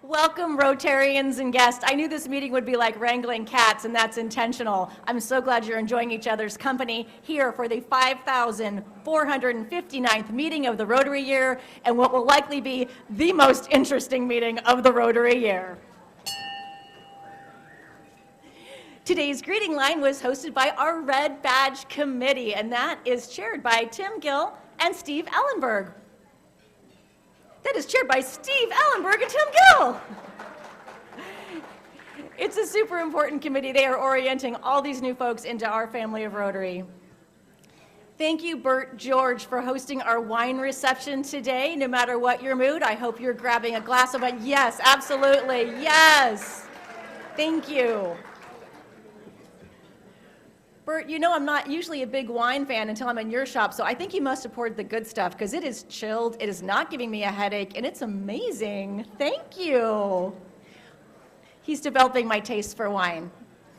Welcome, Rotarians and guests. I knew this meeting would be like wrangling cats, and that's intentional. I'm so glad you're enjoying each other's company here for the 5,459th meeting of the Rotary Year, and what will likely be the most interesting meeting of the Rotary Year. Today's greeting line was hosted by our Red Badge Committee, and that is chaired by Tim Gill and Steve Ellenberg. That is chaired by Steve Ellenberg and Tim Gill. It's a super important committee. They are orienting all these new folks into our family of Rotary. Thank you, Bert George, for hosting our wine reception today. No matter what your mood, I hope you're grabbing a glass of wine. Yes, absolutely, yes. Thank you. Bert, you know I'm not usually a big wine fan until I'm in your shop, so I think you must have poured the good stuff because it is chilled, it is not giving me a headache, and it's amazing. Thank you. He's developing my taste for wine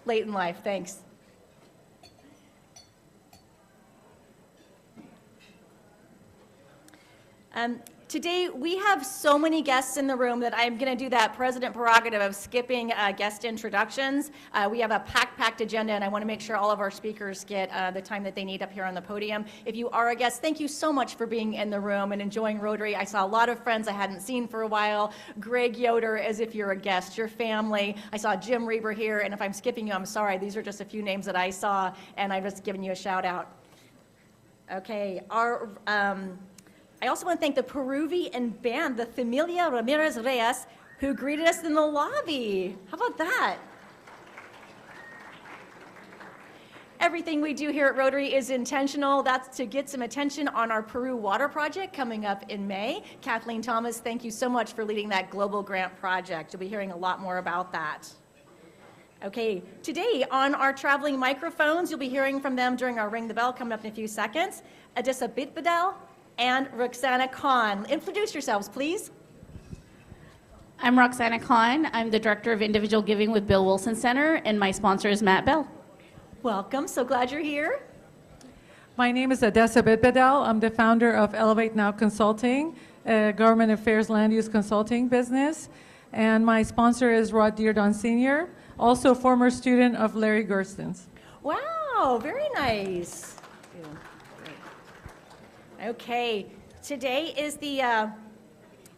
late in life. Thanks. Today, we have so many guests in the room that I'm going to do that president prerogative of skipping guest introductions. We have a packed agenda, and I want to make sure all of our speakers get the time that they need up here on the podium. If you are a guest, thank you so much for being in the room and enjoying Rotary. I saw a lot of friends I hadn't seen for a while. Greg Yoder, as if you're a guest, your family. I saw Jim Reber here, and if I'm skipping you, I'm sorry. These are just a few names that I saw, and I've just given you a shout out. Okay, I also want to thank the Peruvian band, the Familia Ramirez Reyes, who greeted us in the lobby. How about that? Everything we do here at Rotary is intentional. That's to get some attention on our Peru Water Project coming up in May. Kathleen Thomas, thank you so much for leading that global grant project. You'll be hearing a lot more about that. Okay, today on our traveling microphones, you'll be hearing from them during our Ring the Bell coming up in a few seconds. Adissa Bitbadel and Roxana Khan. Introduce yourselves, please. I'm Roxana Khan. I'm the Director of Individual Giving with Bill Wilson Center, and my sponsor is Matt Bell. Welcome, so glad you're here. My name is Adessa Bitbadel. I'm the founder of Elevate Now Consulting, a government affairs land use consulting business. And my sponsor is Rod Dearden Sr., also a former student of Larry Gerston's. Wow, very nice. Okay, today is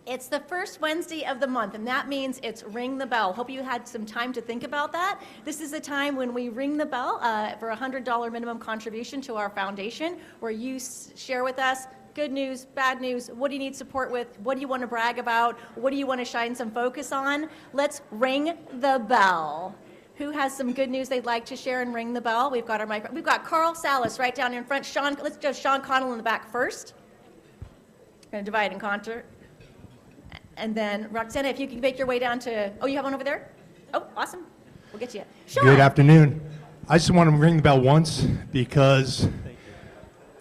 it's the first Wednesday of the month, and that means it's Ring the Bell. Hope you had some time to think about that. This is a time when we ring the bell for a $100 minimum contribution to our foundation, where you share with us good news, bad news, what do you need support with, what do you want to brag about, what do you want to shine some focus on. Let's ring the bell. Who has some good news they'd like to share and ring the bell? We've got we've got Carl Salas right down in front. Sean, let's do Sean Connell in the back first. Going to divide and conquer. And then Roxana, if you can make your way down to, oh, you have one over there? Oh, awesome. We'll get you. Sean. Good afternoon. I just want to ring the bell once because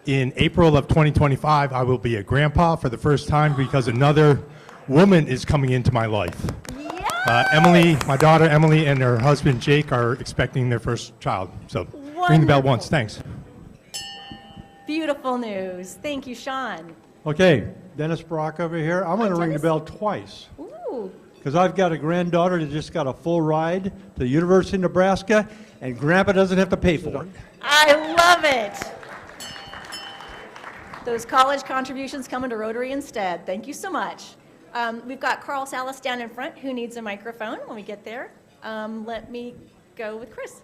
in April of 2025, I will be a grandpa for the first time because another woman is coming into my life. Emily, my daughter Emily, and her husband Jake are expecting their first child. So ring the bell once. Thanks. Beautiful news. Thank you, Sean. Okay, Dennis Brock over here. I'm going to ring the bell twice. Ooh. Because I've got a granddaughter that just got a full ride to the University of Nebraska, and Grandpa doesn't have to pay for it. I love it. Those college contributions coming to Rotary instead. Thank you so much. We've got Carl Salas down in front who needs a microphone when we get there. Let me go with Chris.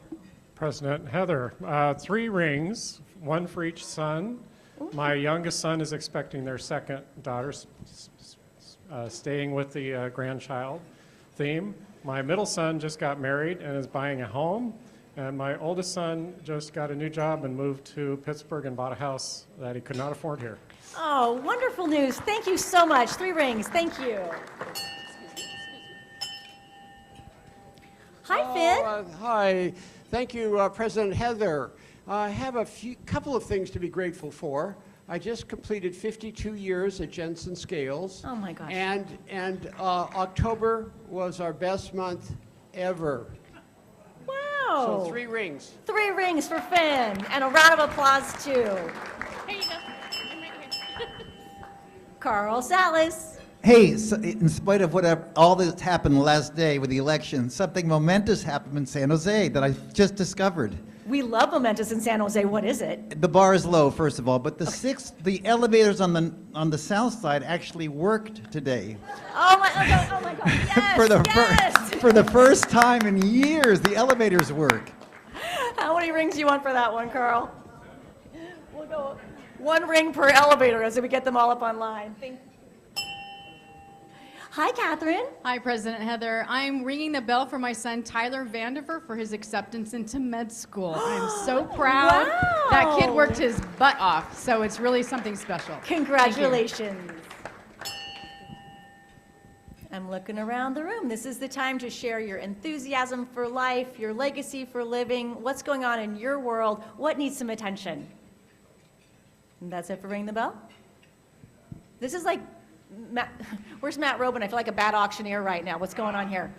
President Heather, 3 rings, 1 for each son. Ooh. My youngest son is expecting their second daughter, staying with the grandchild theme. My middle son just got married and is buying a home. And my oldest son just got a new job and moved to Pittsburgh and bought a house that he could not afford here. Oh, wonderful news. Thank you so much. 3 rings. Thank you. Hi, Finn. Hi. Thank you, President Heather. I have a couple of things to be grateful for. I just completed 52 years at Jensen Scales. Oh, my gosh. And October was our best month ever. Wow. So 3 rings. 3 rings for Finn. And a round of applause, too. Here you go. I'm right here. Carl Salas. Hey, so in spite of all that's happened last day with the election, something momentous happened in San Jose that I just discovered. We love momentous in San Jose. What is it? The bar is low, first of all, but the elevators on the south side actually worked today. Oh my God, yes, yes. For the first time in years, the elevators work. How many rings do you want for that one, Carl? We'll go 1 ring per elevator as we get them all up online. Hi, Catherine. Hi, President Heather. I'm ringing the bell for my son, Tyler Vandiver, for his acceptance into med school. I'm so proud. Wow. That kid worked his butt off, so it's really something special. Congratulations. I'm looking around the room. This is the time to share your enthusiasm for life, your legacy for living, what's going on in your world, what needs some attention. And that's it for Ring the Bell. This is like, where's Matt Robin? I feel like a bad auctioneer right now. What's going on here?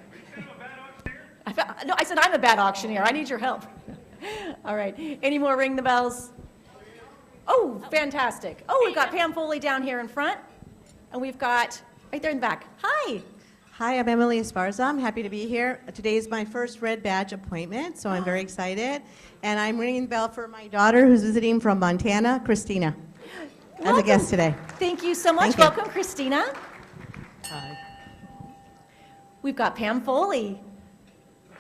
No, I said I'm a bad auctioneer. I need your help. All right. Any more Ring the Bells? Oh, fantastic. Oh, we've got Pam Foley down here in front. And we've got right there in the back. Hi. Hi, I'm Emily Esparza. I'm happy to be here. Today is my first red badge appointment, so I'm very excited. And I'm ringing the bell for my daughter who's visiting from Montana, Christina, as a guest today. Thank you so much. Thank you. Welcome, Christina. Hi. We've got Pam Foley.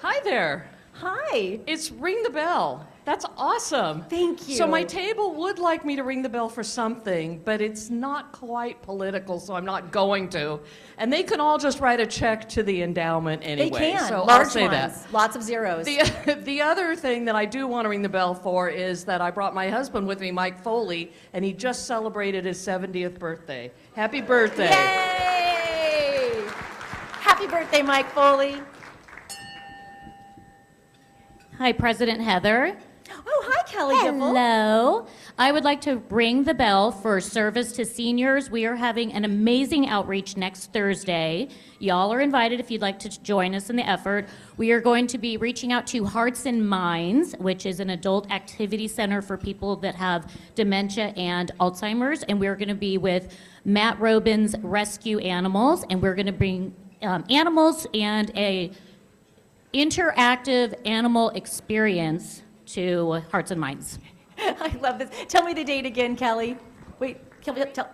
Hi there. Hi. It's Ring the Bell. That's awesome. Thank you. So my table would like me to ring the bell for something, but it's not quite political, so I'm not going to. And they can all just write a check to the endowment anyway. They can. So Large I'll say ones. that. Lots of zeros. The other thing that I do want to ring the bell for is that I brought my husband with me, Mike Foley, and he just celebrated his 70th birthday. Happy birthday. Yay! Happy birthday, Mike Foley. Hi, President Heather. Oh, hi, Kelly Gipple. Hello. I would like to ring the bell for service to seniors. We are having an amazing outreach next Thursday. Y'all are invited if you'd like to join us in the effort. We are going to be reaching out to Hearts and Minds, which is an adult activity center for people that have dementia and Alzheimer's. And we're going to be with Matt Robin's Rescue Animals, and we're going to bring animals and a interactive animal experience to Hearts and Minds. I love this. Tell me the date again, Kelly. Wait, Kelly, tell.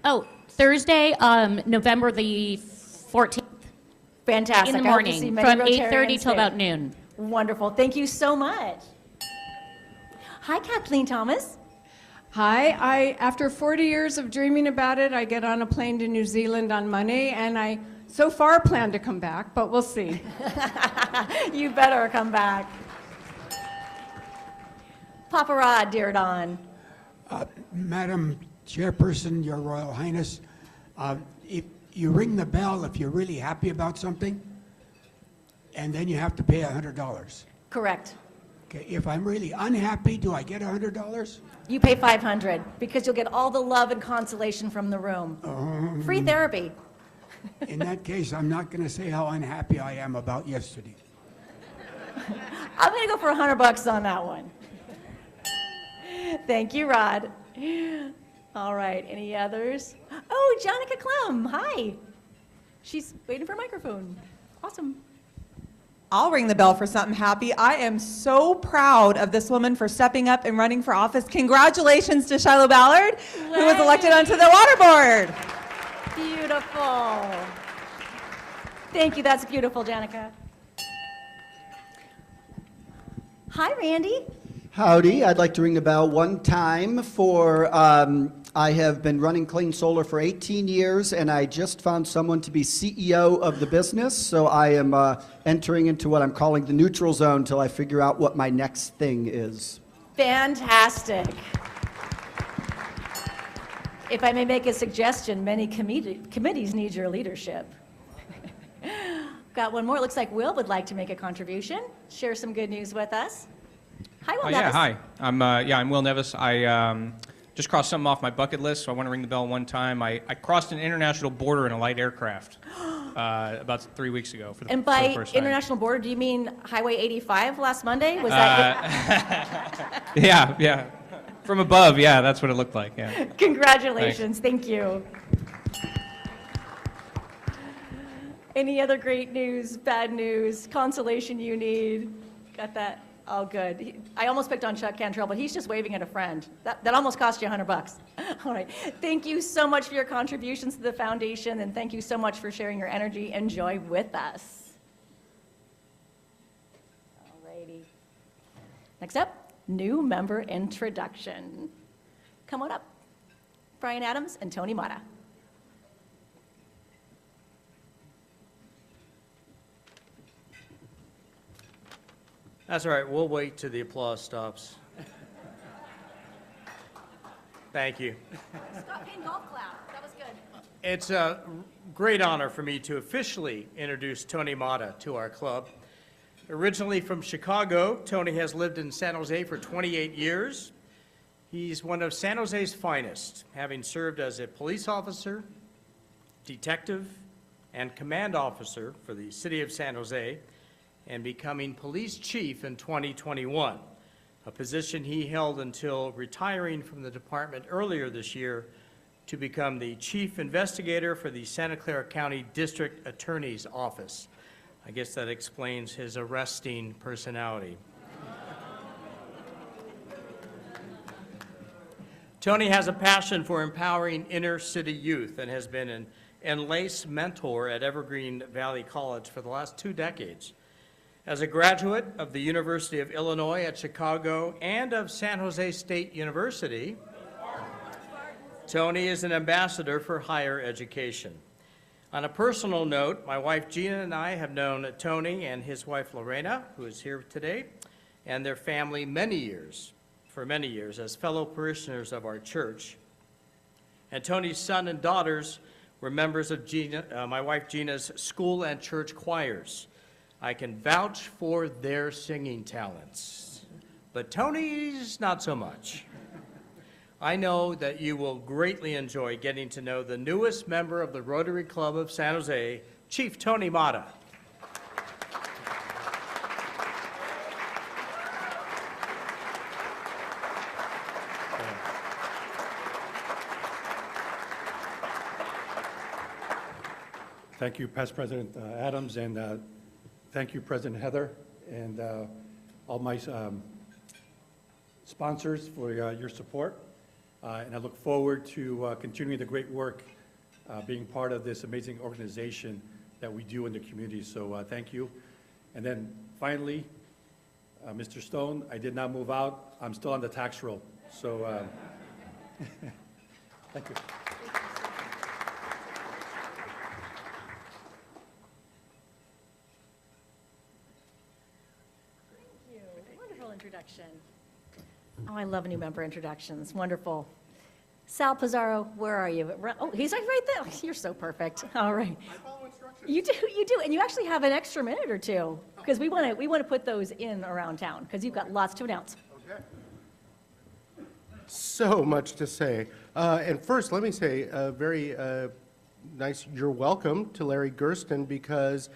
Oh, Thursday, November the 14th. Fantastic. In the I hope to see morning, many from 8:30 Rotarians till there. about noon. Wonderful. Thank you so much. Hi, Kathleen Thomas. Hi, after 40 years of dreaming about it, I get on a plane to New Zealand on Monday, and I so far plan to come back, but we'll see. You better come back. Papa Rod, dear Don. Madam Chairperson, Your Royal Highness, if you ring the bell if you're really happy about something, and then you have to pay $100. Correct. Okay, if I'm really unhappy, do I get $100? You pay $500 because you'll get all the love and consolation from the room. Free therapy. In that case, I'm not going to say how unhappy I am about yesterday. I'm going to go for $100 on that one. Thank you, Rod. All right, any others? Oh, Jonica Clem, hi. She's waiting for a microphone. Awesome. I'll ring the bell for something happy. I am so proud of this woman for stepping up and running for office. Congratulations to Shiloh Ballard, who was elected onto the Water Board. Beautiful. Thank you, that's beautiful, Jonica. Hi, Randy. Howdy, I'd like to ring the bell one time for, I have been running Clean Solar for 18 years and I just found someone to be CEO of the business, so I am entering into what I'm calling the neutral zone until I figure out what my next thing is. Fantastic. If I may make a suggestion, many committees need your leadership. Got one more. Looks like Will would like to make a contribution, share some good news with us. Hi, Will Nevis. Yeah, hi. I'm Will Nevis. I just crossed something off my bucket list, so I want to ring the bell one time. I crossed an international border in a light aircraft about 3 weeks ago for the, And for the by first time. international border, do you mean Highway 85 last Monday? Was that Yeah. From above, yeah, that's what it looked like, yeah. Congratulations. Thank you. Any other great news, bad news, consolation you need? Got that? Oh, good. I almost picked on Chuck Cantrell, but he's just waving at a friend. That almost cost you $100. All right. Thank you so much for your contributions to the foundation, and thank you so much for sharing your energy and joy with us. All righty. Next up, new member introduction. Come on up. Brian Adams and Tony Mata. That's all right. We'll wait till the applause stops. Thank you. Scott Payne golf clap. That was good. It's a great honor for me to officially introduce Tony Mata to our club. Originally from Chicago, Tony has lived in San Jose for 28 years. He's one of San Jose's finest, having served as a police officer, detective, and command officer for the city of San Jose, and becoming police chief in 2021, a position he held until retiring from the department earlier this year to become the chief investigator for the Santa Clara County District Attorney's Office. I guess that explains his arresting personality. Tony has a passion for empowering inner city youth and has been an Enlace mentor at Evergreen Valley College for the last 2 decades. As a graduate of the University of Illinois at Chicago and of San Jose State University, Tony is an ambassador for higher education. On a personal note, my wife Gina and I have known Tony and his wife Lorena, who is here today, and their family for many years as fellow parishioners of our church. And Tony's son and daughters were members of my wife Gina's school and church choirs. I can vouch for their singing talents, but Tony's not so much. I know that you will greatly enjoy getting to know the newest member of the Rotary Club of San Jose, Chief Tony Mata. Thank you, Past President Adams, and thank you, President Heather, and all my sponsors for your support. And I look forward to continuing the great work being part of this amazing organization that we do in the community. So thank you. And then finally, Mr. Stone, I did not move out. I'm still on the tax roll. So thank you. Wonderful introduction. Oh, I love new member introductions. Wonderful. Sal Pizarro, where are you? Oh, he's right there. You're so perfect. All right. I follow instructions. You do, and you actually have an extra minute or two because we want to put those in around town because you've got lots to announce. Okay. So much to say. And first, let me say a very nice you're welcome to Larry Gerston because,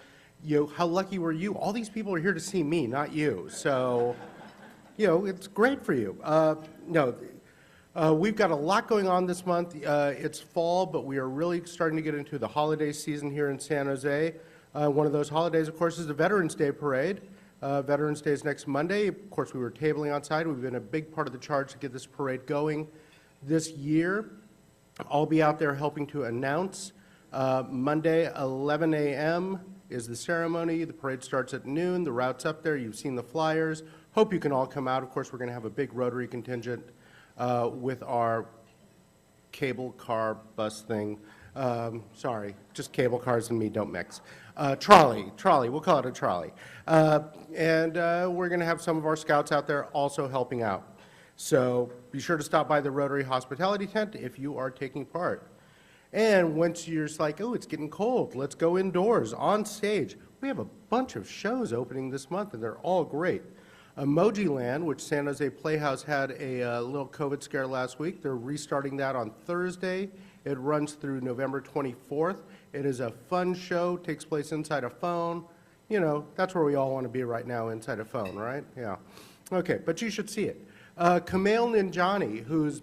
how lucky were you? All these people are here to see me, not you. So, it's great for you. We've got a lot going on this month. It's fall, but we are really starting to get into the holiday season here in San Jose. One of those holidays, of course, is the Veterans Day Parade. Veterans Day is next Monday. Of course, we were tabling outside. We've been a big part of the charge to get this parade going this year. I'll be out there helping to announce. Monday, 11 a.m. is the ceremony. The parade starts at noon. The route's up there. You've seen the flyers. Hope you can all come out. Of course, we're going to have a big Rotary contingent with our cable car bus thing. Sorry, just cable cars and me don't mix. Trolley, we'll call it a trolley. And we're going to have some of our scouts out there also helping out. So be sure to stop by the Rotary Hospitality Tent if you are taking part. And once you're just like, oh, it's getting cold, let's go indoors, on stage. We have a bunch of shows opening this month, and they're all great. Emoji Land, which San Jose Playhouse had a little COVID scare last week, they're restarting that on Thursday. It runs through November 24th. It is a fun show, takes place inside a phone. That's where we all want to be right now, inside a phone, right? Yeah. Okay, but you should see it. Kumail Nanjiani, who's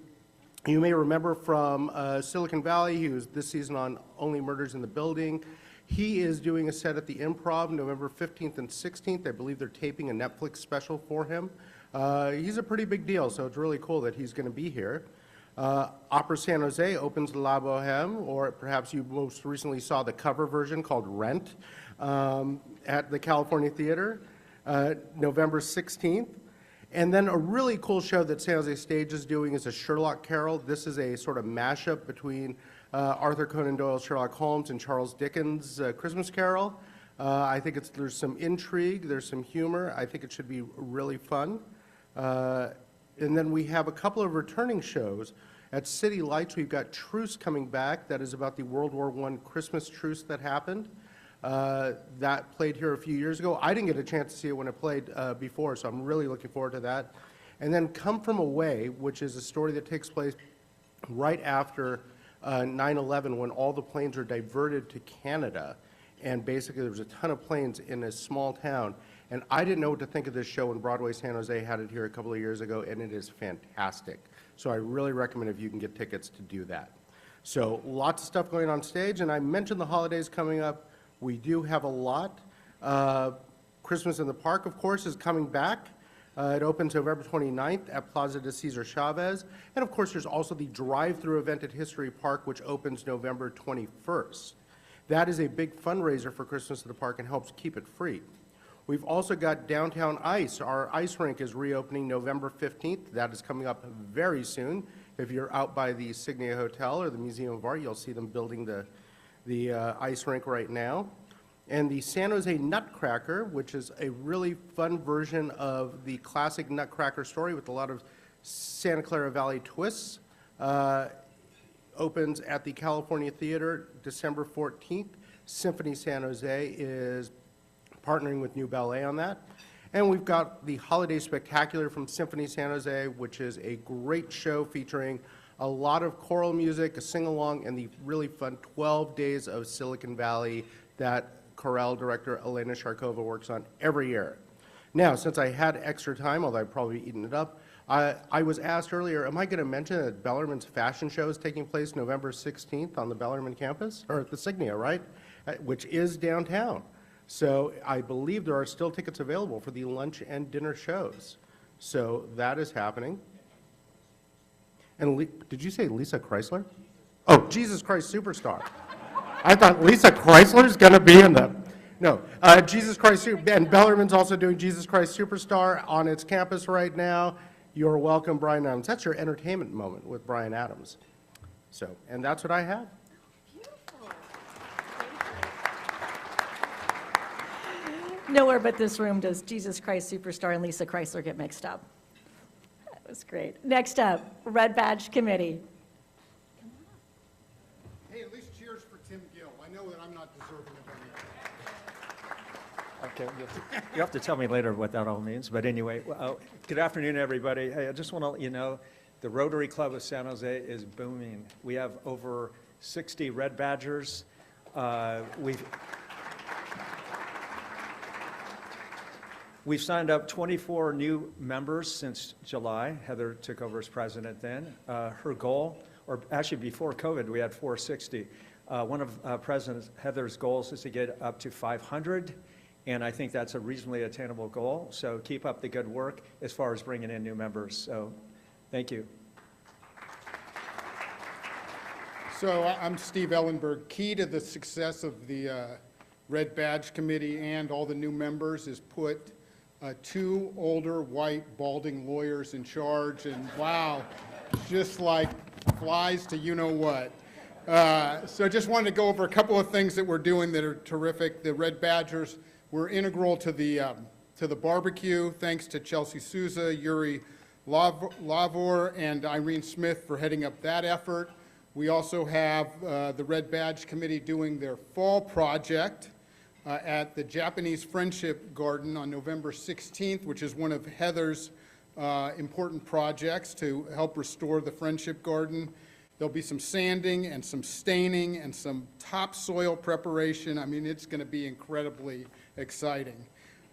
you may remember from Silicon Valley. He was this season on Only Murders in the Building. He is doing a set at the Improv November 15th and 16th. I believe they're taping a Netflix special for him. He's a pretty big deal, so it's really cool that he's going to be here. Opera San Jose opens La Boheme, or perhaps you most recently saw the cover version called Rent at the California Theater, November 16th. And then a really cool show that San Jose Stage is doing is a Sherlock Carol. This is a sort of mashup between Arthur Conan Doyle's Sherlock Holmes and Charles Dickens' Christmas Carol. I think there's some intrigue, there's some humor. I think it should be really fun. And then we have a couple of returning shows. At City Lights, we've got Truce coming back. That is about the World War I Christmas truce that happened. That played here a few years ago. I didn't get a chance to see it when it played before, so I'm really looking forward to that. And then Come From Away, which is a story that takes place right after 9/11, when all the planes are diverted to Canada. And basically there was a ton of planes in a small town. And I didn't know what to think of this show when Broadway San Jose had it here a couple of years ago, and it is fantastic. So I really recommend if you can get tickets to do that. So lots of stuff going on stage, and I mentioned the holidays coming up. We do have a lot. Christmas in the Park, of course, is coming back. It opens November 29th at Plaza de Cesar Chavez. And of course, there's also the drive-through event at History Park, which opens November 21st. That is a big fundraiser for Christmas in the Park and helps keep it free. We've also got Downtown Ice. Our ice rink is reopening November 15th. That is coming up very soon. If you're out by the Signia Hotel or the Museum of Art, you'll see them building the ice rink right now. And the San Jose Nutcracker, which is a really fun version of the classic Nutcracker story with a lot of Santa Clara Valley twists, opens at the California Theater December 14th. Symphony San Jose is partnering with New Ballet on that. And we've got the Holiday Spectacular from Symphony San Jose, which is a great show featuring a lot of choral music, a sing-along, and the really fun 12 Days of Silicon Valley that chorale director Elena Sharkova works on every year. Now, since I had extra time, although I've probably eaten it up, I was asked earlier, am I going to mention that Bellarmine's fashion show is taking place November 16th on the Bellarmine campus, or at the Signia, right? Which is downtown. So I believe there are still tickets available for the lunch and dinner shows. So that is happening. And did you say Lisa Chrysler? Oh, Jesus Christ Superstar. I thought Lisa Chrysler's going to be in the... No, Jesus Christ, and Bellarmine's also doing Jesus Christ Superstar on its campus right now. You're welcome, Brian Adams. That's your entertainment moment with Brian Adams. So, and that's what I have. Nowhere but this room does Jesus Christ Superstar and Lisa Chrysler get mixed up. That was great. Next up, Red Badge Committee. Hey, at least cheers for Tim Gill. I know that I'm not deserving of anything. Okay, you'll have to tell me later what that all means. But anyway, good afternoon, everybody. Hey, I just want to let you know the Rotary Club of San Jose is booming. We have over 60 Red Badgers. We've signed up 24 new members since July. Heather took over as president then. Her goal, or actually before COVID, we had 460. One of President Heather's goals is to get up to 500, and I think that's a reasonably attainable goal. So keep up the good work as far as bringing in new members. So thank you. So I'm Steve Ellenberg. Key to the success of the Red Badge Committee and all the new members is put 2 older, white, balding lawyers in charge, and wow, just like flies to you-know-what. So just wanted to go over a couple of things that we're doing that are terrific. The Red Badgers were integral to the barbecue, thanks to Chelsea Souza, Yuri Lavor, and Irene Smith for heading up that effort. We also have the Red Badge Committee doing their fall project at the Japanese Friendship Garden on November 16th, which is one of Heather's important projects to help restore the Friendship Garden. There'll be some sanding and some staining and some topsoil preparation. I mean, it's going to be incredibly exciting.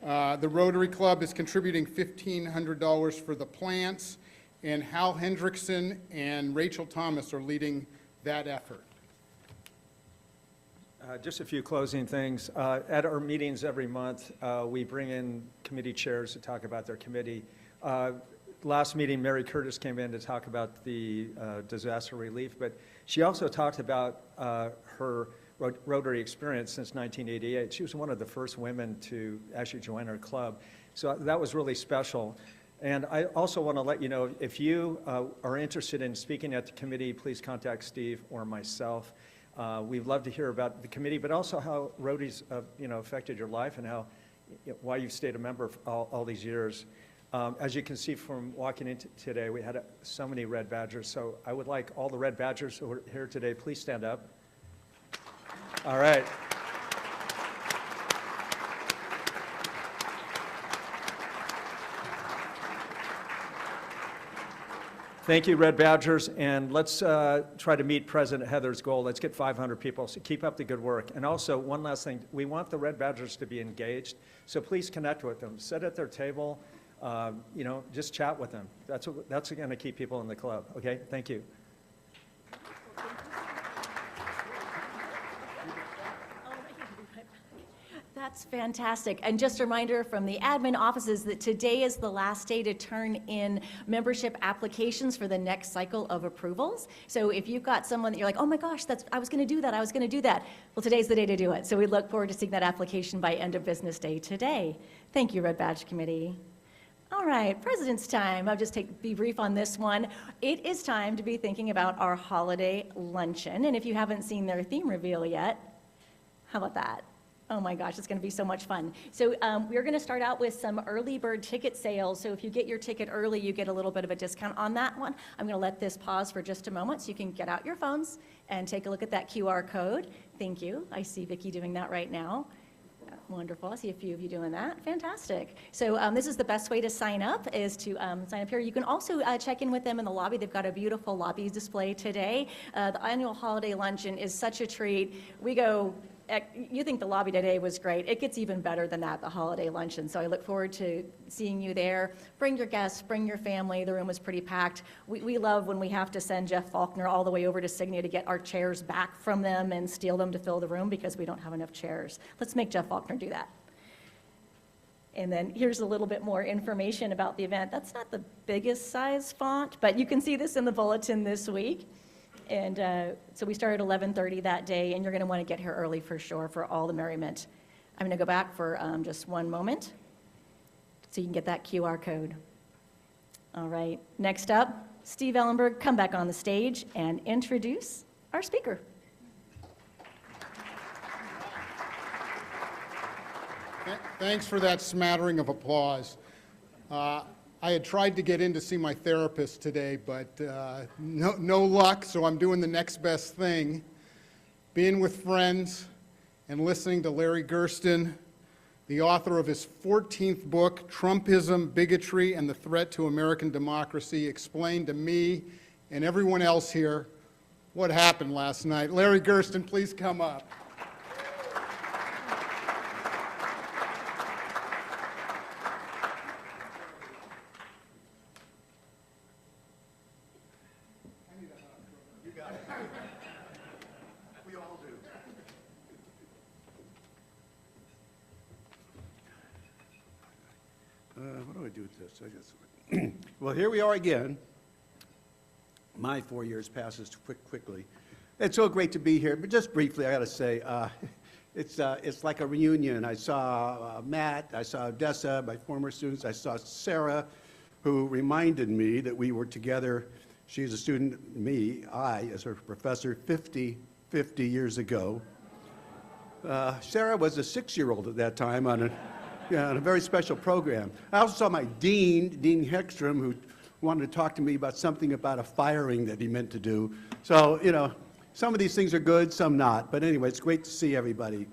The Rotary Club is contributing $1,500 for the plants, and Hal Hendrickson and Rachel Thomas are leading that effort. Just a few closing things. At our meetings every month, we bring in committee chairs to talk about their committee. Last meeting, Mary Curtis came in to talk about the disaster relief, but she also talked about her Rotary experience since 1988. She was one of the first women to actually join our club. So that was really special. And I also want to let you know, if you are interested in speaking at the committee, please contact Steve or myself. We'd love to hear about the committee, but also how Rotary's affected your life and how, why you've stayed a member for all these years. As you can see from walking in today, we had so many Red Badgers. So I would like all the Red Badgers who are here today, please stand up. All right. Thank you, Red Badgers, and let's try to meet President Heather's goal. Let's get 500 people, so keep up the good work. And also, one last thing, we want the Red Badgers to be engaged, so please connect with them. Sit at their table, just chat with them. That's going to keep people in the club, okay? Thank you. That's fantastic. And just a reminder from the admin offices that today is the last day to turn in membership applications for the next cycle of approvals. So if you've got someone that you're like, oh my gosh, I was going to do that, well, today's the day to do it. So we look forward to seeing that application by end of business day today. Thank you, Red Badge Committee. All right, President's time. I'll just be brief on this one. It is time to be thinking about our holiday luncheon. And if you haven't seen their theme reveal yet, how about that? Oh my gosh, it's going to be so much fun. So we're going to start out with some early bird ticket sales. So if you get your ticket early, you get a little bit of a discount on that one. I'm going to let this pause for just a moment so you can get out your phones and take a look at that QR code. Thank you. I see Vicki doing that right now. Wonderful. I see a few of you doing that. Fantastic. So this is the best way to sign up, is to sign up here. You can also check in with them in the lobby. They've got a beautiful lobby display today. The annual holiday luncheon is such a treat. We go... You think the lobby today was great. It gets even better than that, the holiday luncheon. So I look forward to seeing you there. Bring your guests, bring your family. The room was pretty packed. We love when we have to send Jeff Faulkner all the way over to Signia to get our chairs back from them and steal them to fill the room because we don't have enough chairs. Let's make Jeff Faulkner do that. And then here's a little bit more information about the event. That's not the biggest size font, but you can see this in the bulletin this week. And so we started at 11:30 that day, and you're going to want to get here early for sure for all the merriment. I'm going to go back for just one moment so you can get that QR code. All right, next up, Steve Ellenberg, come back on the stage and introduce our speaker. Thanks for that smattering of applause. I had tried to get in to see my therapist today, but no luck, so I'm doing the next best thing. Being with friends and listening to Larry Gerston, the author of his 14th book, Trumpism, Bigotry, and the Threat to American Democracy, explain to me and everyone else here what happened last night. Larry Gerston, please come up. What do I do with this? I guess. Well, here we are again. My 4 years passes quickly. It's so great to be here. But just briefly, I got to say, it's like a reunion. I saw Matt, I saw Odessa, my former students. I saw Sarah, who reminded me that we were together. She's a student, I, as her professor, 50 years ago. Sarah was a 6-year-old at that time on a very special program. I also saw my dean, Dean Heckstrom, who wanted to talk to me about something about a firing that he meant to do. So, some of these things are good, some not. But anyway, it's great to see everybody.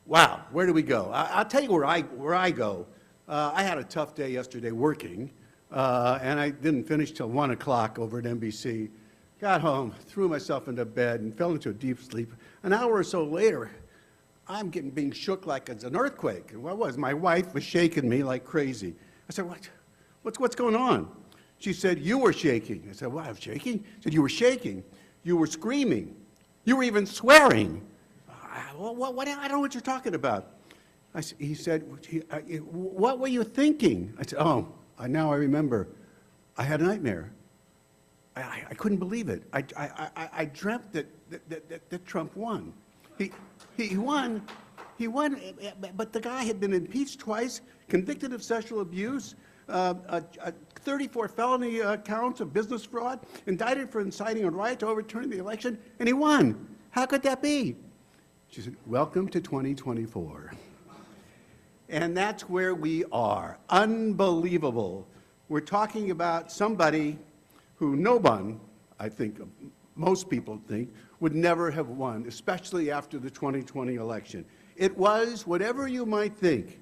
Wow, where do we go? I'll tell you where I go. I had a tough day yesterday working, and I didn't finish till 1 o'clock over at NBC. Got home, threw myself into bed, and fell into a deep sleep. An hour or so later, I'm being shook like it's an earthquake. And what was? My wife was shaking me like crazy. I said, what's going on? She said, you were shaking. I said, what, I'm shaking? She said, you were shaking. You were screaming. You were even swearing. What, I don't know what you're talking about. He said, what were you thinking? I said, oh, now I remember. I had a nightmare. I couldn't believe it. I dreamt that Trump won. He won, but the guy had been impeached twice, convicted of sexual abuse, 34 felony counts of business fraud, indicted for inciting a riot to overturn the election, and he won. How could that be? She said, welcome to 2024. And that's where we are. Unbelievable. We're talking about somebody who no one, I think, most people think, would never have won, especially after the 2020 election. It was, whatever you might think,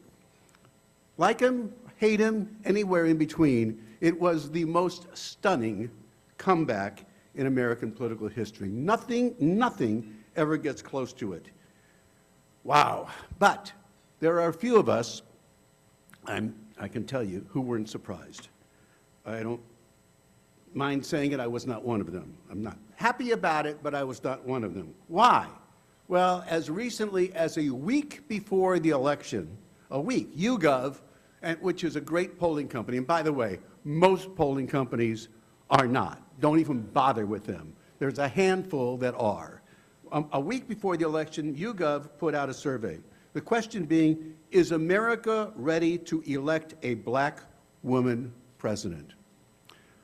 like him, hate him, anywhere in between, it was the most stunning comeback in American political history. Nothing ever gets close to it. Wow. But there are a few of us, I can tell you, who weren't surprised. I don't mind saying it, I was not one of them. I'm not happy about it, but I was not one of them. Why? Well, as recently as a week before the election, a week, YouGov, which is a great polling company, and by the way, most polling companies are not. Don't even bother with them. There's a handful that are. A week before the election, YouGov put out a survey. The question being, is America ready to elect a black woman president?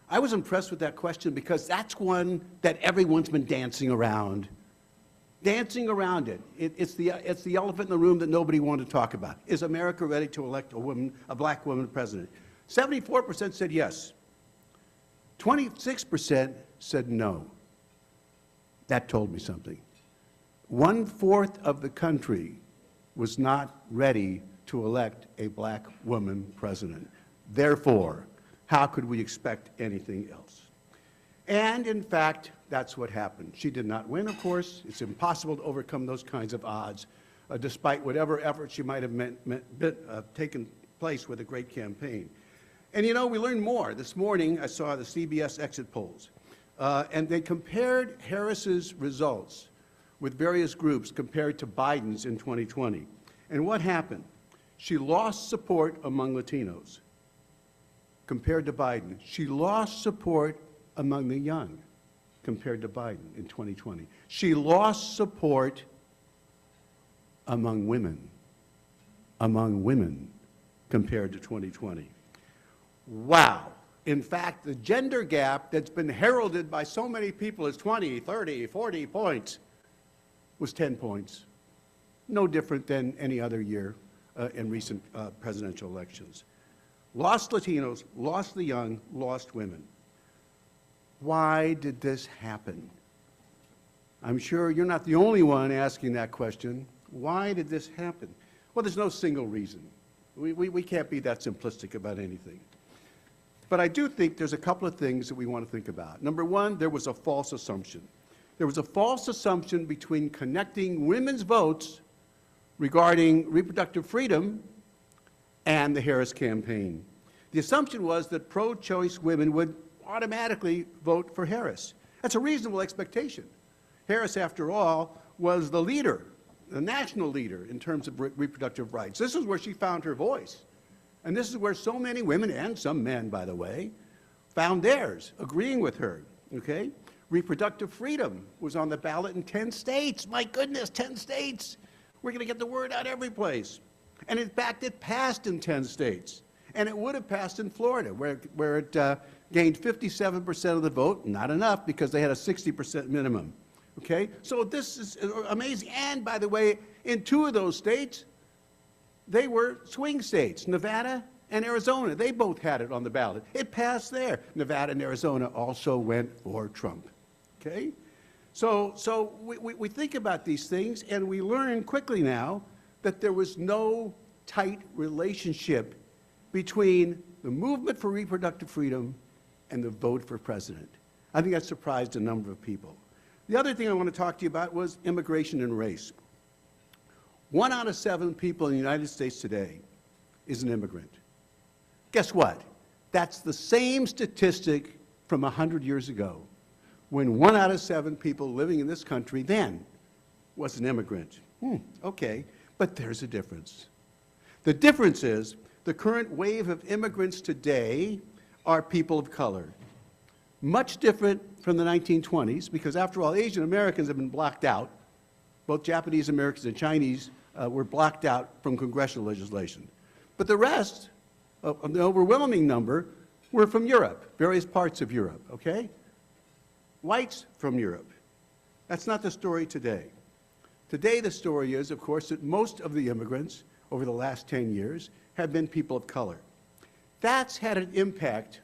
I was impressed with that question because that's one that everyone's been dancing around. Dancing around it. It's the elephant in the room that nobody wanted to talk about. Is America ready to elect a black woman president? 74% said yes. 26% said no. That told me something. 1/4 of the country was not ready to elect a black woman president. Therefore, how could we expect anything else? And in fact, that's what happened. She did not win, of course. It's impossible to overcome those kinds of odds, despite whatever effort she might have taken place with a great campaign. And you know, we learned more. This morning, I saw the CBS exit polls, and they compared Harris's results with various groups compared to Biden's in 2020. And what happened? She lost support among Latinos compared to Biden. She lost support among the young compared to Biden in 2020. She lost support among women compared to 2020. Wow. In fact, the gender gap that's been heralded by so many people as 20, 30, 40 points was 10 points. No different than any other year in recent presidential elections. Lost Latinos, lost the young, lost women. Why did this happen? I'm sure you're not the only one asking that question. Why did this happen? Well, there's no single reason. We can't be that simplistic about anything. But I do think there's a couple of things that we want to think about. Number one, there was a false assumption. There was a false assumption between connecting women's votes regarding reproductive freedom and the Harris campaign. The assumption was that pro-choice women would automatically vote for Harris. That's a reasonable expectation. Harris, after all, was the leader, the national leader in terms of reproductive rights. This is where she found her voice. And this is where so many women, and some men, by the way, found theirs, agreeing with her, okay? Reproductive freedom was on the ballot in 10 states. My goodness, 10 states. We're going to get the word out every place. And in fact, it passed in 10 states. And it would have passed in Florida, where it gained 57% of the vote. Not enough, because they had a 60% minimum. Okay? So this is amazing. And by the way, in 2 of those states, they were swing states, Nevada and Arizona. They both had it on the ballot. It passed there. Nevada and Arizona also went for Trump. Okay? So we think about these things, and we learn quickly now that there was no tight relationship between the movement for reproductive freedom and the vote for president. I think that surprised a number of people. The other thing I want to talk to you about was immigration and race. 1 out of 7 people in the United States today is an immigrant. Guess what? That's the same statistic from 100 years ago. when 1 out of 7 people living in this country then was an immigrant. Okay, but there's a difference. The difference is the current wave of immigrants today are people of color. Much different from the 1920s, because after all, Asian Americans have been blocked out. Both Japanese Americans and Chinese were blocked out from congressional legislation. But the rest, the overwhelming number, were from Europe, various parts of Europe, okay? Whites from Europe. That's not the story today. Today the story is, of course, that most of the immigrants over the last 10 years have been people of color. That's had an impact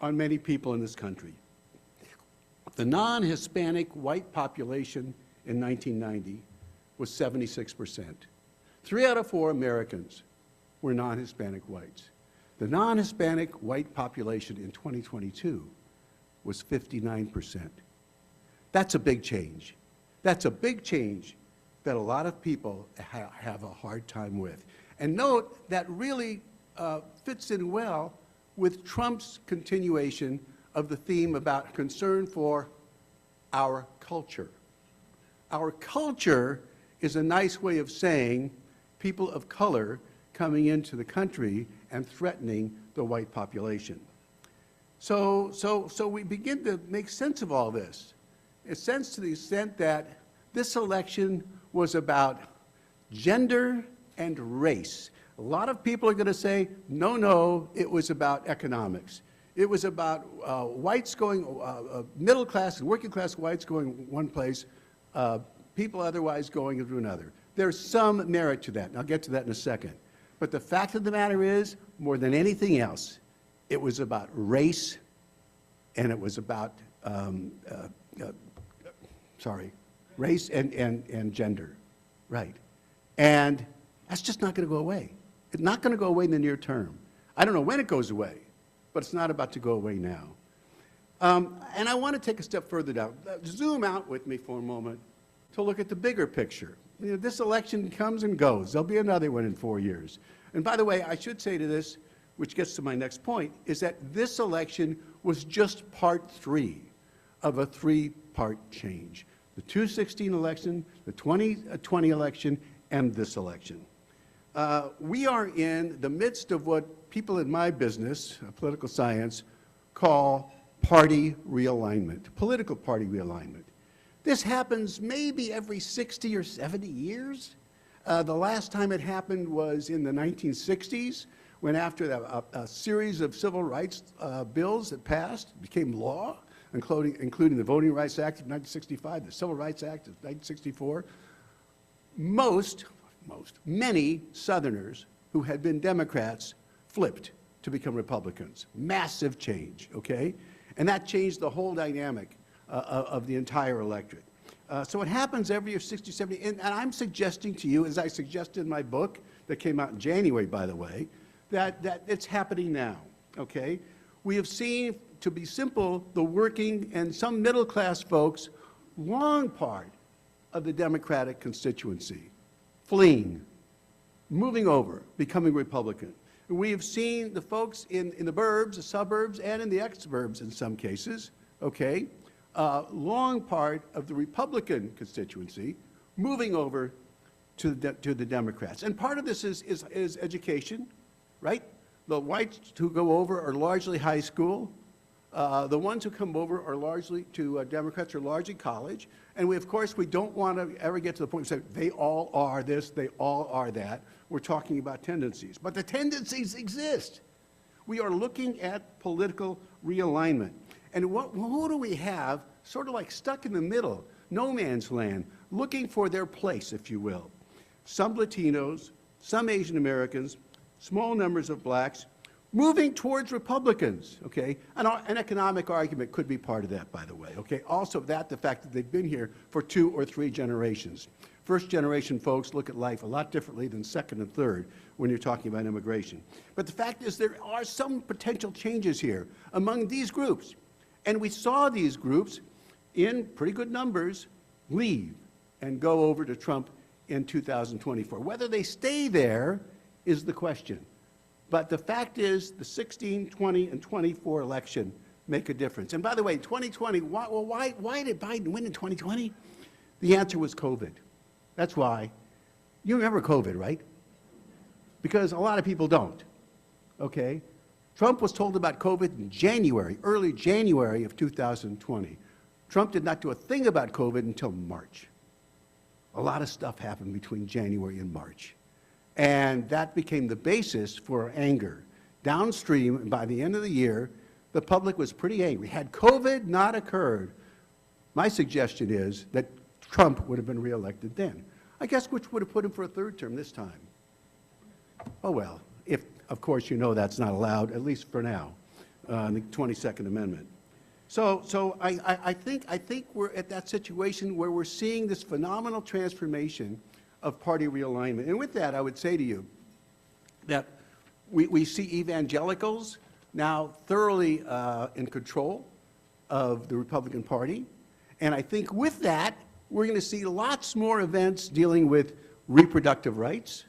on many people in this country. The non-Hispanic white population in 1990 was 76%. 3 out of 4 Americans were non-Hispanic whites. The non-Hispanic white population in 2022 was 59%. That's a big change. That's a big change that a lot of people have a hard time with. And note that really fits in well with Trump's continuation of the theme about concern for our culture. Our culture is a nice way of saying people of color coming into the country and threatening the white population. So we begin to make sense of all this. A sense to the extent that this election was about gender and race. A lot of people are going to say, no, it was about economics. It was about whites going, middle class and working class whites going one place, people otherwise going into another. There's some merit to that, and I'll get to that in a second. But the fact of the matter is, more than anything else, it was about race, and it was about, race and gender, right? And that's just not going to go away. It's not going to go away in the near term. I don't know when it goes away, but it's not about to go away now. And I want to take a step further down. Zoom out with me for a moment to look at the bigger picture. You know, this election comes and goes. There'll be another one in 4 years. And by the way, I should say to this, which gets to my next point, is that this election was just part 3 of a 3-part change. The 2016 election, the 2020 election, and this election. We are in the midst of what people in my business, political science, call party realignment, political party realignment. This happens maybe every 60 or 70 years. The last time it happened was in the 1960s, when after a series of civil rights bills that passed, became law, including the Voting Rights Act of 1965, the Civil Rights Act of 1964, many Southerners who had been Democrats flipped to become Republicans. Massive change, okay? And that changed the whole dynamic of the entire electorate. So it happens every 60, 70, and I'm suggesting to you, as I suggested in my book that came out in January, by the way, that it's happening now, okay? We have seen, to be simple, the working and some middle-class folks, long part of the Democratic constituency, fleeing, moving over, becoming Republican. And we have seen the folks in the burbs, the suburbs, and in the exurbs in some cases, okay, long part of the Republican constituency moving over to the Democrats. And part of this is education, right? The whites who go over are largely high school. The ones who come over are largely to Democrats are largely college. And we, of course, we don't want to ever get to the point where we say they all are this, they all are that. We're talking about tendencies. But the tendencies exist. We are looking at political realignment. And who do we have sort of like stuck in the middle, no man's land, looking for their place, if you will? Some Latinos, some Asian Americans, small numbers of blacks, moving towards Republicans, okay? An economic argument could be part of that, by the way, okay? Also the fact that they've been here for 2 or 3 generations. First generation folks look at life a lot differently than second and third when you're talking about immigration. But the fact is there are some potential changes here among these groups. And we saw these groups in pretty good numbers leave and go over to Trump in 2024. Whether they stay there is the question. But the fact is the 16, 20, and 24 election make a difference. And by the way, 2020, why did Biden win in 2020? The answer was COVID. That's why. You remember COVID, right? Because a lot of people don't, okay? Trump was told about COVID in January, early January of 2020. Trump did not do a thing about COVID until March. A lot of stuff happened between January and March. And that became the basis for anger. Downstream, and by the end of the year, the public was pretty angry. Had COVID not occurred, my suggestion is that Trump would have been reelected then. I guess which would have put him for a third term this time. Oh well, if, of course, you know that's not allowed, at least for now, in the 22nd Amendment. So I think we're at that situation where we're seeing this phenomenal transformation of party realignment. And with that, I would say to you that we see evangelicals now thoroughly in control of the Republican Party. And I think with that, we're going to see lots more events dealing with reproductive rights.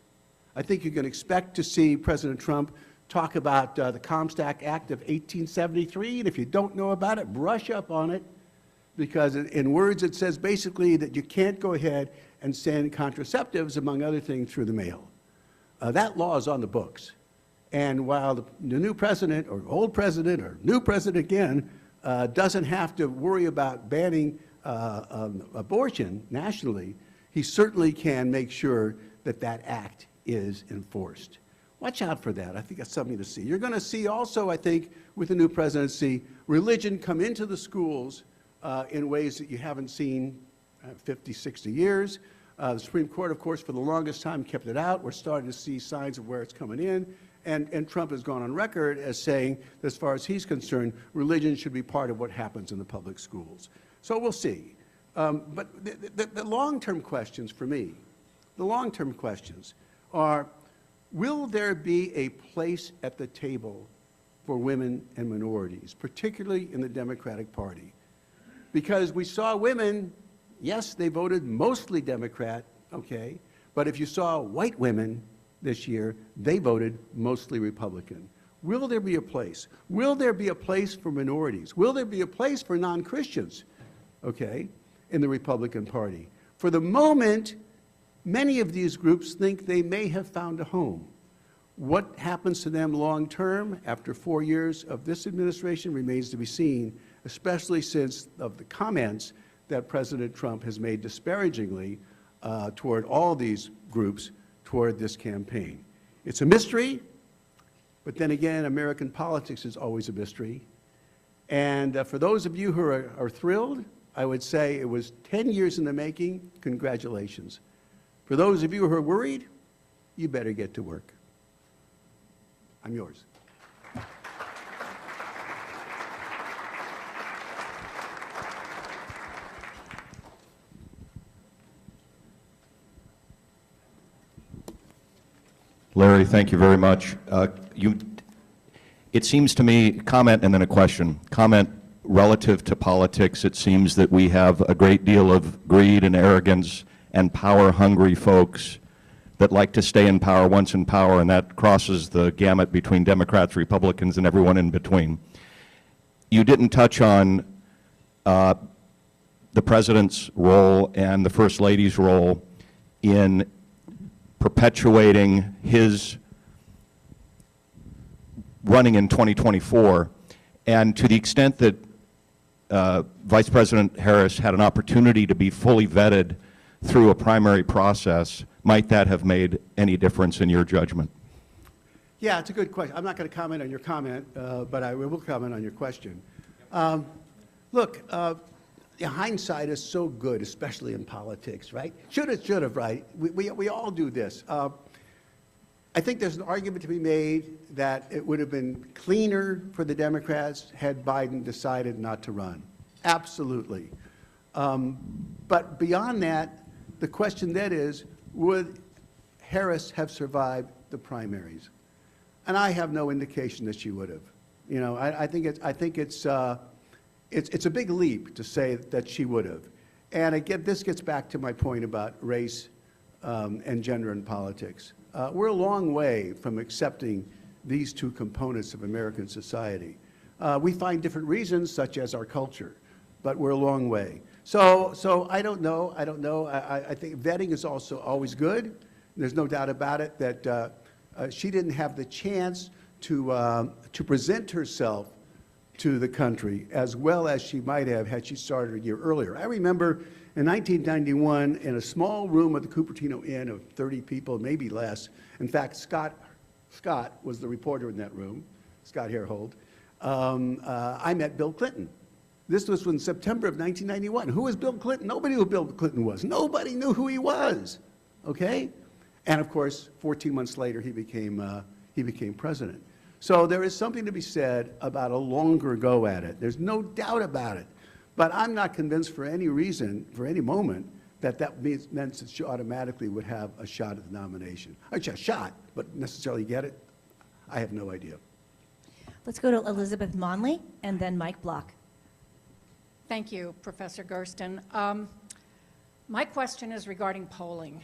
I think you can expect to see President Trump talk about the Comstock Act of 1873, and if you don't know about it, brush up on it, because in words it says basically that you can't go ahead and send contraceptives, among other things, through the mail. That law is on the books. And while the new president, or old president, or new president again, doesn't have to worry about banning abortion nationally, he certainly can make sure that that act is enforced. Watch out for that. I think that's something to see. You're going to see also, I think, with the new presidency, religion come into the schools in ways that you haven't seen 50, 60 years. The Supreme Court, of course, for the longest time kept it out. We're starting to see signs of where it's coming in. And Trump has gone on record as saying, that as far as he's concerned, religion should be part of what happens in the public schools. So we'll see. But the long-term questions for me, the long-term questions are, will there be a place at the table for women and minorities, particularly in the Democratic Party? Because we saw women, yes, they voted mostly Democrat, okay, but if you saw white women this year, they voted mostly Republican. Will there be a place? Will there be a place for minorities? Will there be a place for non-Christians, okay, in the Republican Party? For the moment, many of these groups think they may have found a home. What happens to them long term after 4 years of this administration remains to be seen, especially since of the comments that President Trump has made disparagingly toward all these groups toward this campaign. It's a mystery, but then again, American politics is always a mystery. And for those of you who are thrilled, I would say it was 10 years in the making. Congratulations. For those of you who are worried, you better get to work. I'm yours. Larry, thank you very much. It seems to me, comment and then a question. Comment relative to politics, it seems that we have a great deal of greed and arrogance and power-hungry folks that like to stay in power once in power, and that crosses the gamut between Democrats, Republicans, and everyone in between. You didn't touch on the President's role and the First Lady's role in perpetuating his running in 2024, and to the extent that Vice President Harris had an opportunity to be fully vetted through a primary process, might that have made any difference in your judgment? Yeah, it's a good question. I'm not going to comment on your comment, but I will comment on your question. Look, hindsight is so good, especially in politics, right? Should have, right? We all do this. I think there's an argument to be made that it would have been cleaner for the Democrats had Biden decided not to run. Absolutely. But beyond that, the question then is, would Harris have survived the primaries? And I have no indication that she would have. You know, I think it's a big leap to say that she would have. And again, this gets back to my point about race and gender in politics. We're a long way from accepting these two components of American society. We find different reasons, such as our culture, but we're a long way. So I don't know. I think vetting is also always good. There's no doubt about it that she didn't have the chance to present herself to the country as well as she might have had she started a year earlier. I remember in 1991, in a small room at the Cupertino Inn of 30 people, maybe less. In fact, Scott was the reporter in that room, Scott Harehold. I met Bill Clinton. This was in September of 1991. Who was Bill Clinton? Nobody knew who Bill Clinton was. Nobody knew who he was, okay? And of course, 14 months later, he became president. So there is something to be said about a longer go at it. There's no doubt about it. But I'm not convinced for any reason, for any moment, that meant that she automatically would have a shot at the nomination. A shot, but necessarily get it, I have no idea. Let's go to Elizabeth Monley and then Mike Block. Thank you, Professor Gerston. My question is regarding polling.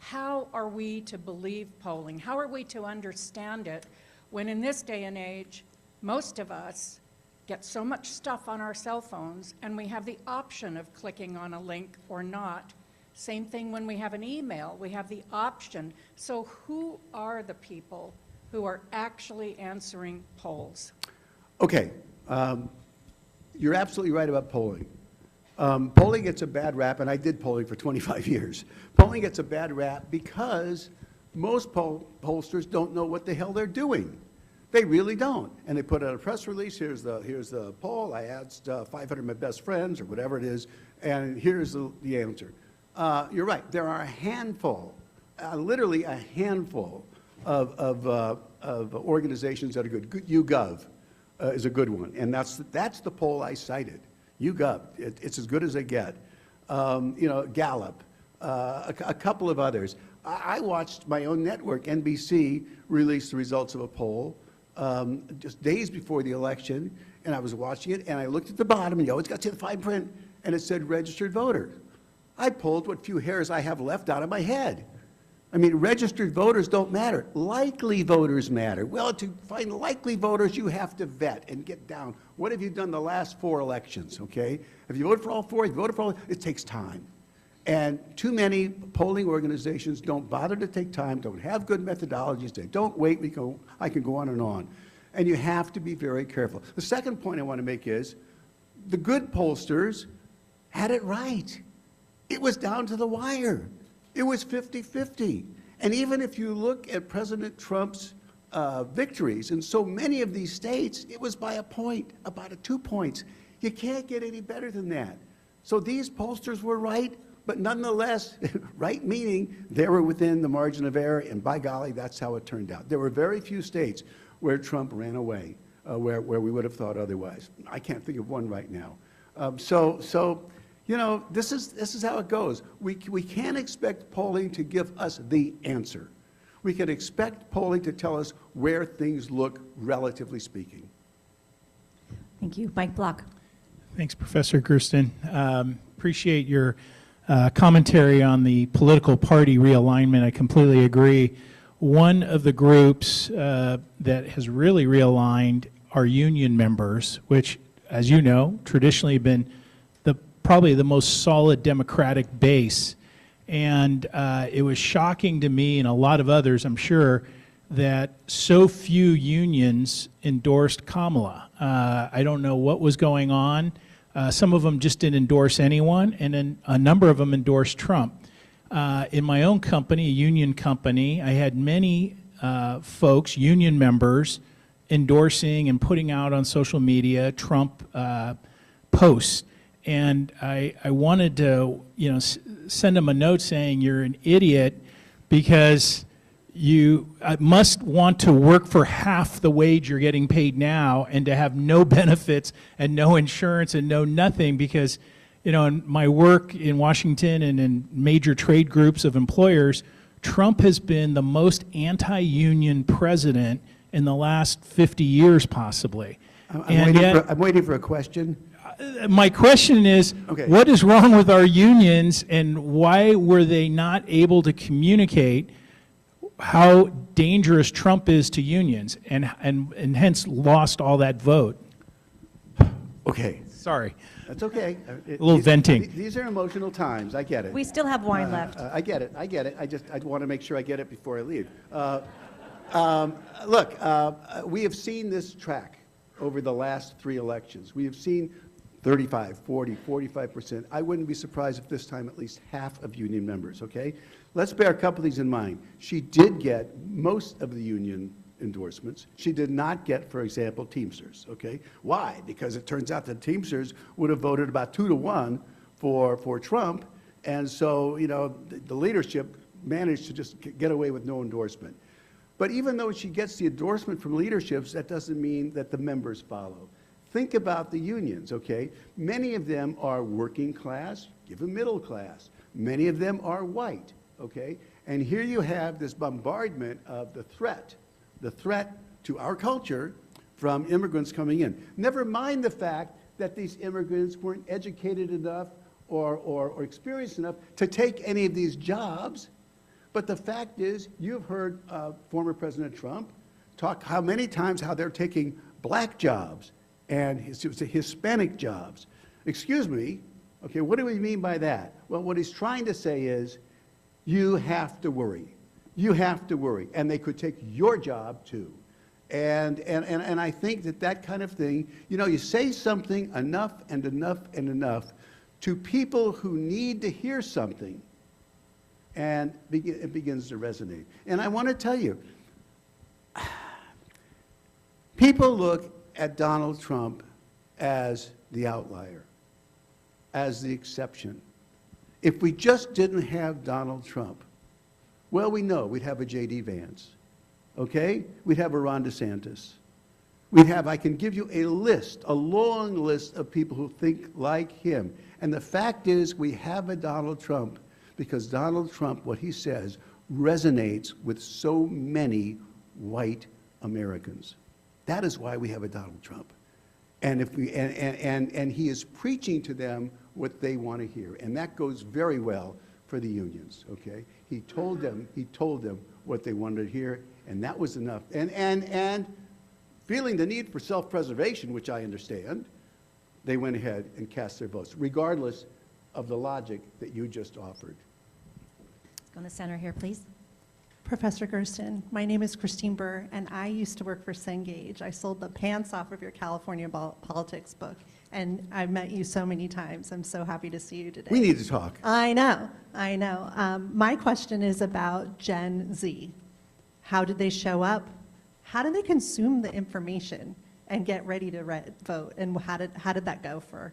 How are we to believe polling? How are we to understand it when in this day and age, most of us get so much stuff on our cell phones and we have the option of clicking on a link or not? Same thing when we have an email, we have the option. So who are the people who are actually answering polls? Okay, you're absolutely right about polling. Polling gets a bad rap, and I did polling for 25 years. Polling gets a bad rap because most pollsters don't know what the hell they're doing. They really don't. And they put out a press release, here's the poll, I asked 500 of my best friends, or whatever it is, and here's the answer. You're right, there are a handful, literally a handful of organizations that are good. YouGov is a good one, and that's the poll I cited. YouGov, it's as good as they get. Gallup, a couple of others. I watched my own network, NBC, release the results of a poll just days before the election, and I was watching it, and I looked at the bottom, and you always got to see the fine print, and it said registered voter. I pulled what few hairs I have left out of my head. I mean, registered voters don't matter. Likely voters matter. Well, to find likely voters, you have to vet and get down. What have you done the last 4 elections, okay? Have you voted for all 4? Have you voted for all? It takes time. And too many polling organizations don't bother to take time, don't have good methodologies, they don't wait, I can go on and on. And you have to be very careful. The second point I want to make is, the good pollsters had it right. It was down to the wire. It was 50-50. And even if you look at President Trump's victories in so many of these states, it was by a point, about 2 points. You can't get any better than that. So these pollsters were right, but nonetheless, right meaning they were within the margin of error, and by golly, that's how it turned out. There were very few states where Trump ran away, where we would have thought otherwise. I can't think of one right now. You know, this is how it goes. We can't expect polling to give us the answer. We can expect polling to tell us where things look, relatively speaking. Thank you. Mike Block. Thanks, Professor Gerston. Appreciate your commentary on the political party realignment. I completely agree. One of the groups that has really realigned are union members, which, as you know, traditionally have been probably the most solid Democratic base. And it was shocking to me and a lot of others, I'm sure, that so few unions endorsed Kamala. I don't know what was going on. Some of them just didn't endorse anyone, and then a number of them endorsed Trump. In my own company, a union company, I had many folks, union members, endorsing and putting out on social media Trump posts. And I wanted to, send them a note saying you're an idiot because you must want to work for half the wage you're getting paid now and to have no benefits and no insurance and no nothing because, in my work in Washington and in major trade groups of employers, Trump has been the most anti-union president in the last 50 years possibly. I'm waiting for a question. My question is, what is wrong with our unions and why were they not able to communicate how dangerous Trump is to unions and hence lost all that vote? Okay. Sorry. That's okay. A little venting. These are emotional times. I get it. We still have wine left. I get it. I get it. I want to make sure I get it before I leave. Look, we have seen this track over the last 3 elections. We have seen 35, 40, 45%. I wouldn't be surprised if this time at least half of union members, okay? Let's bear a couple of things in mind. She did get most of the union endorsements. She did not get, for example, Teamsters, okay? Why? Because it turns out that Teamsters would have voted about 2-to-1 for Trump, and so, you know, the leadership managed to just get away with no endorsement. But even though she gets the endorsement from leaderships, that doesn't mean that the members follow. Think about the unions, okay? Many of them are working class, even middle class. Many of them are white, okay? And here you have this bombardment of the threat to our culture from immigrants coming in. Never mind the fact that these immigrants weren't educated enough or experienced enough to take any of these jobs. But the fact is, you've heard former President Trump talk how many times how they're taking black jobs and Hispanic jobs. Excuse me, okay, what do we mean by that? Well, what he's trying to say is, you have to worry. You have to worry, and they could take your job too. And I think that kind of thing, you know, you say something enough and enough and enough to people who need to hear something, and it begins to resonate. And I want to tell you, people look at Donald Trump as the outlier, as the exception. If we just didn't have Donald Trump, well, we know we'd have a J.D. Vance, okay? We'd have a Ron DeSantis. We'd have, I can give you a list, a long list of people who think like him. And the fact is, we have a Donald Trump because Donald Trump, what he says, resonates with so many white Americans. That is why we have a Donald Trump. And if we and he is preaching to them what they want to hear. And that goes very well for the unions, okay? He told them what they wanted to hear, and that was enough. And feeling the need for self-preservation, which I understand, they went ahead and cast their votes, regardless of the logic that you just offered. Go in the center here, please. Professor Gerston, my name is Christine Burr, and I used to work for Cengage. I sold the pants off of your California politics book, and I've met you so many times. I'm so happy to see you today. We need to talk. I know. My question is about Gen Z. How did they show up? How did they consume the information and get ready to vote? And how did that go for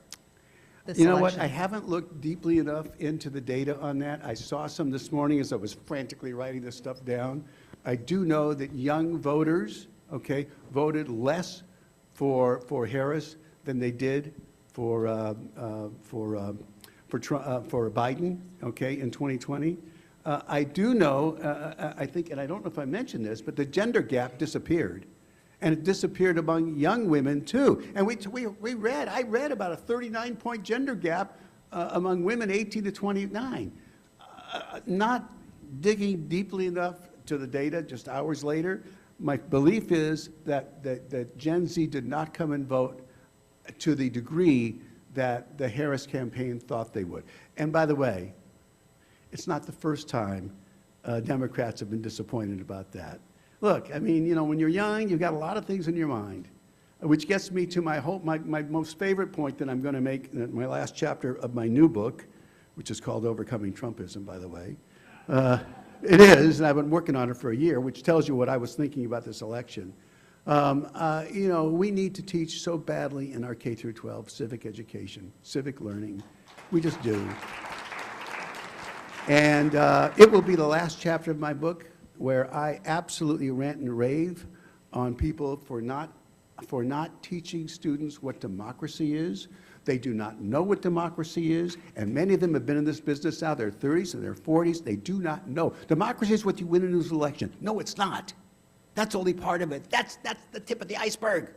this You know election? what? I haven't looked deeply enough into the data on that. I saw some this morning as I was frantically writing this stuff down. I do know that young voters, okay, voted less for Harris than they did for Biden, okay, in 2020. I do know, I think, and I don't know if I mentioned this, but the gender gap disappeared. And it disappeared among young women, too. And I read about a 39-point gender gap among women 18 to 29. Not digging deeply enough to the data just hours later, my belief is that Gen Z did not come and vote to the degree that the Harris campaign thought they would. And by the way, it's not the first time Democrats have been disappointed about that. Look, I mean, you know, when you're young, you've got a lot of things in your mind, which gets me to my most favorite point that I'm going to make in my last chapter of my new book, which is called Overcoming Trumpism, by the way. It is, and I've been working on it for a year, which tells you what I was thinking about this election. You know, we need to teach so badly in our K through 12 civic education, civic learning. We just do. And it will be the last chapter of my book where I absolutely rant and rave on people for not teaching students what democracy is. They do not know what democracy is, and many of them have been in this business now, their 30s and their 40s. They do not know. Democracy is what you win in this election. No, it's not. That's only part of it. That's the tip of the iceberg.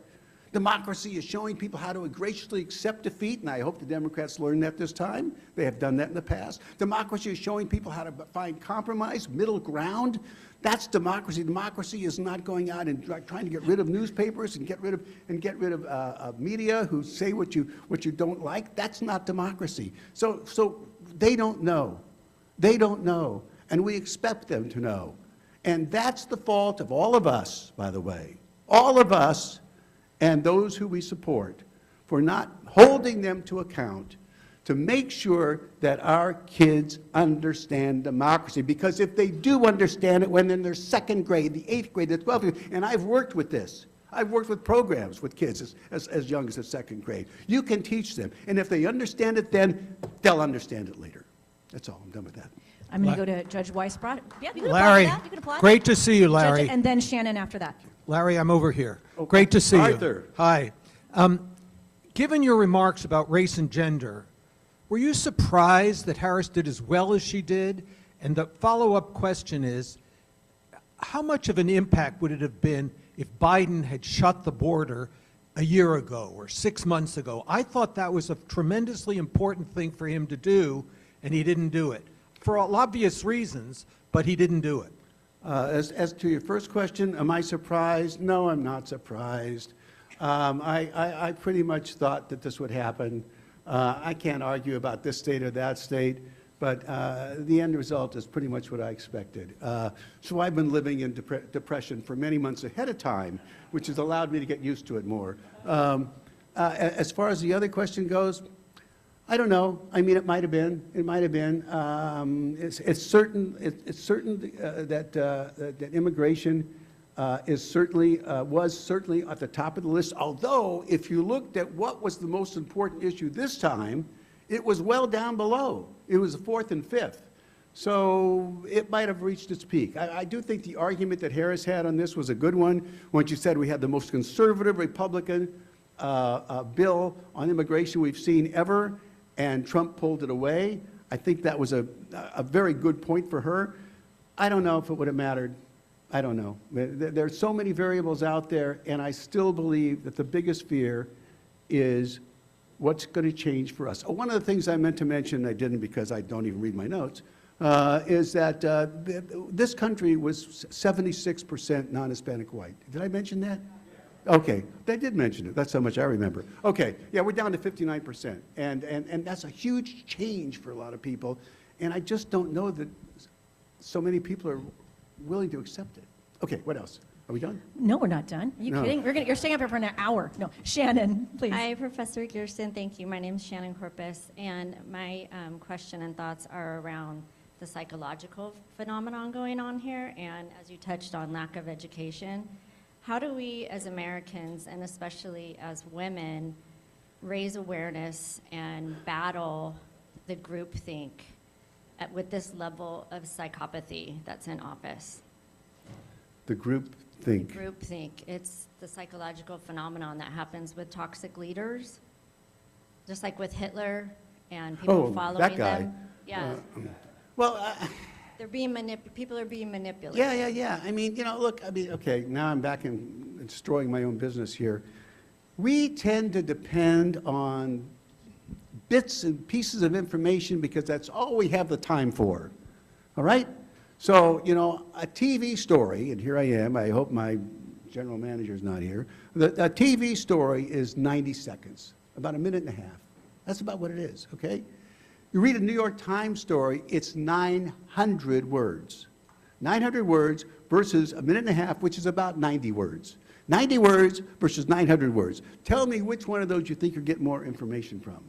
Democracy is showing people how to graciously accept defeat, and I hope the Democrats learn that this time. They have done that in the past. Democracy is showing people how to find compromise, middle ground. That's democracy. Democracy is not going out and trying to get rid of newspapers and get rid of media who say what you don't like. That's not democracy. So they don't know. They don't know, and we expect them to know. And that's the fault of all of us, by the way, all of us and those who we support, for not holding them to account to make sure that our kids understand democracy. Because if they do understand it when they're in their second grade, the 8th grade, the 12th grade, and I've worked with this. I've worked with programs with kids as young as the second grade. You can teach them. And if they understand it then, they'll understand it later. That's all. I'm done with that. I'm going to go to Judge Weisbrot. Yeah, you can Larry, applaud that. You can applaud. great to see you, Larry. Judge, and then Shannon after that. Larry, I'm over here. Great to see Arthur. you. Hi. Given your remarks about race and gender, were you surprised that Harris did as well as she did? And the follow-up question is, how much of an impact would it have been if Biden had shut the border a year ago or 6 months ago? I thought that was a tremendously important thing for him to do, and he didn't do it. For all obvious reasons, but he didn't do it. As to your first question, am I surprised? No, I'm not surprised. I pretty much thought that this would happen. I can't argue about this state or that state, but the end result is pretty much what I expected. So I've been living in depression for many months ahead of time, which has allowed me to get used to it more. As far as the other question goes, I don't know. I mean, it might have been. It might have been. It's certain that immigration was certainly at the top of the list. Although, if you looked at what was the most important issue this time, it was well down below. It was the 4th and 5th. So it might have reached its peak. I do think the argument that Harris had on this was a good one when she said we had the most conservative Republican bill on immigration we've seen ever, and Trump pulled it away. I think that was a very good point for her. I don't know if it would have mattered. I don't know. There are so many variables out there, and I still believe that the biggest fear is what's going to change for us. One of the things I meant to mention, I didn't because I don't even read my notes, is that this country was 76% non-Hispanic white. Did I mention that? Okay, they did mention it. That's how much I remember. Okay, yeah, we're down to 59%, and that's a huge change for a lot of people, and I just don't know that so many people are willing to accept it. Okay, what else? Are we done? No, we're not done. Are you kidding? You're staying up here for an hour. No, Shannon, please. Hi, Professor Gerston. Thank you. My name is Shannon Corpus, and my question and thoughts are around the psychological phenomenon going on here, and as you touched on, lack of education. How do we as Americans, and especially as women, raise awareness and battle the groupthink with this level of psychopathy that's in office? The groupthink. Groupthink. It's the psychological phenomenon that happens with toxic leaders, just like with Hitler and people following that guy. them. Yeah. They're being people are being manipulated. Yeah. I mean, look, okay, now I'm back in destroying my own business here. We tend to depend on bits and pieces of information because that's all we have the time for, all right? So, a TV story, and here I am, I hope my general manager's not here. A TV story is 90 seconds, about a minute and a half. That's about what it is, okay? You read a New York Times story, it's 900 words. 900 words versus a minute and a half, which is about 90 words. 90 words versus 900 words. Tell me which one of those you think you're getting more information from.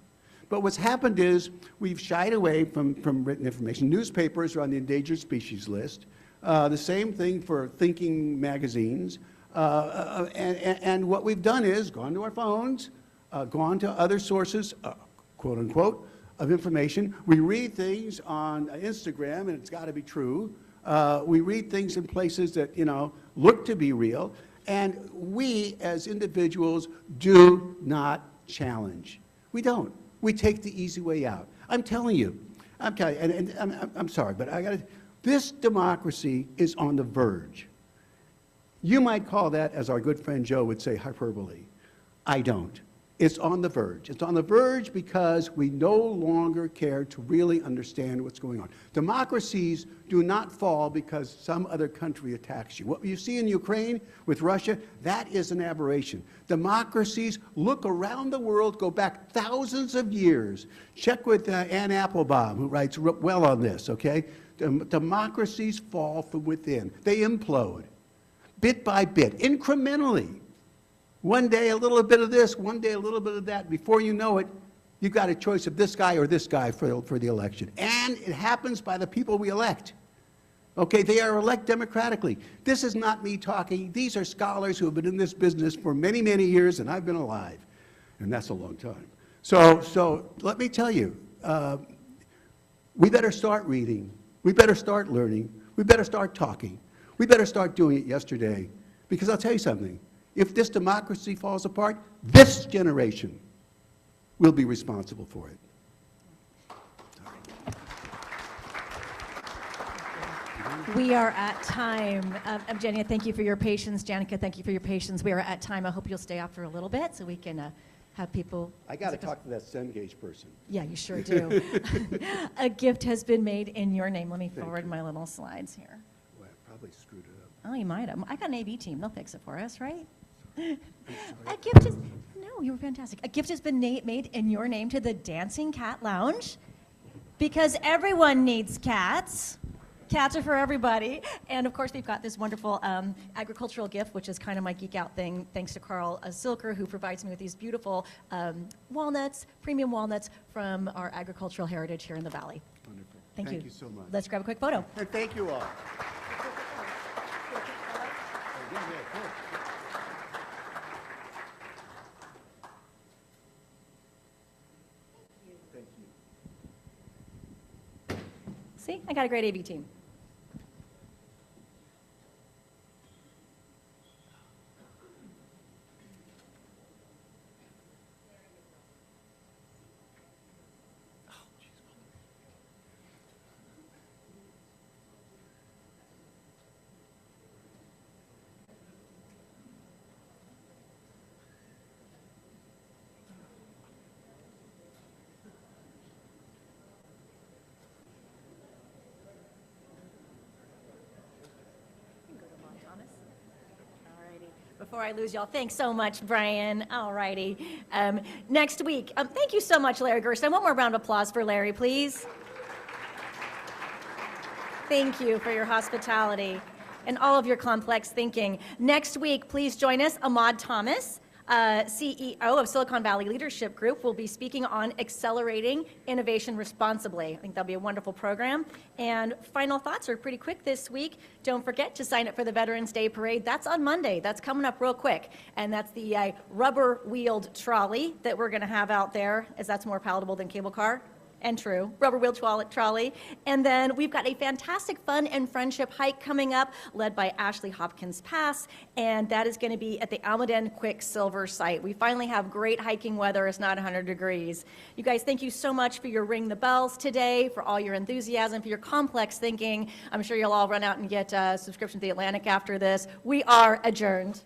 But what's happened is we've shied away from written information. Newspapers are on the endangered species list. The same thing for thinking magazines. And what we've done is gone to our phones, gone to other sources, quote unquote, of information. We read things on Instagram, and it's got to be true. We read things in places that, look to be real. And we, as individuals, do not challenge. We don't. We take the easy way out. I'm telling you, and I'm sorry, but this democracy is on the verge. You might call that, as our good friend Joe would say, hyperbole. I don't. It's on the verge. It's on the verge because we no longer care to really understand what's going on. Democracies do not fall because some other country attacks you. What you see in Ukraine with Russia, that is an aberration. Democracies look around the world, go back thousands of years. Check with Anne Applebaum, who writes well on this, okay? Democracies fall from within. They implode, bit by bit, incrementally. One day a little bit of this, one day a little bit of that. Before you know it, you've got a choice of this guy or this guy for the election. And it happens by the people we elect. Okay, they are elected democratically. This is not me talking. These are scholars who have been in this business for many, many years, and I've been alive. And that's a long time. So let me tell you, we better start reading. We better start learning. We better start talking. We better start doing it yesterday. Because I'll tell you something. If this democracy falls apart, this generation will be responsible for it. We are at time. Evgenia, thank you for your patience. Janica, thank you for your patience. We are at time. I hope you'll stay after a little bit so we can have people. I got to talk to that Cengage person. Yeah, you sure do. A gift has been made in your name. Let me forward my little slides here. Well, I probably screwed it up. Oh, you might have. I got an AV team. They'll fix it for us, right? A gift is, no, you were fantastic. A gift has been made in your name to the Dancing Cat Lounge because everyone needs cats. Cats are for everybody. And of course, we've got this wonderful agricultural gift, which is kind of my geek out thing, thanks to Carl Silker, who provides me with these beautiful walnuts, premium walnuts from our agricultural heritage here in the Valley. Wonderful. Thank you. Thank you so much. Let's grab a quick photo. And thank you all. See, I got a great AV team. Before I lose y'all, thanks so much, Brian. All righty. Next week, thank you so much, Larry Gerston. One more round of applause for Larry, please. Thank you for your hospitality and all of your complex thinking. Next week, please join us, Ahmad Thomas, CEO of Silicon Valley Leadership Group, will be speaking on accelerating innovation responsibly. I think that'll be a wonderful program. And final thoughts are pretty quick this week. Don't forget to sign up for the Veterans Day Parade. That's on Monday. That's coming up real quick. And that's the rubber-wheeled trolley that we're going to have out there, as that's more palatable than cable car. And true, rubber-wheel trolley. And then we've got a fantastic fun and friendship hike coming up, led by Ashley Hopkins Pass, and that is going to be at the Almaden Quicksilver site. We finally have great hiking weather. It's not 100 degrees. You guys, thank you so much for your ring the bells today, for all your enthusiasm, for your complex thinking. I'm sure you'll all run out and get a subscription to The Atlantic after this. We are adjourned.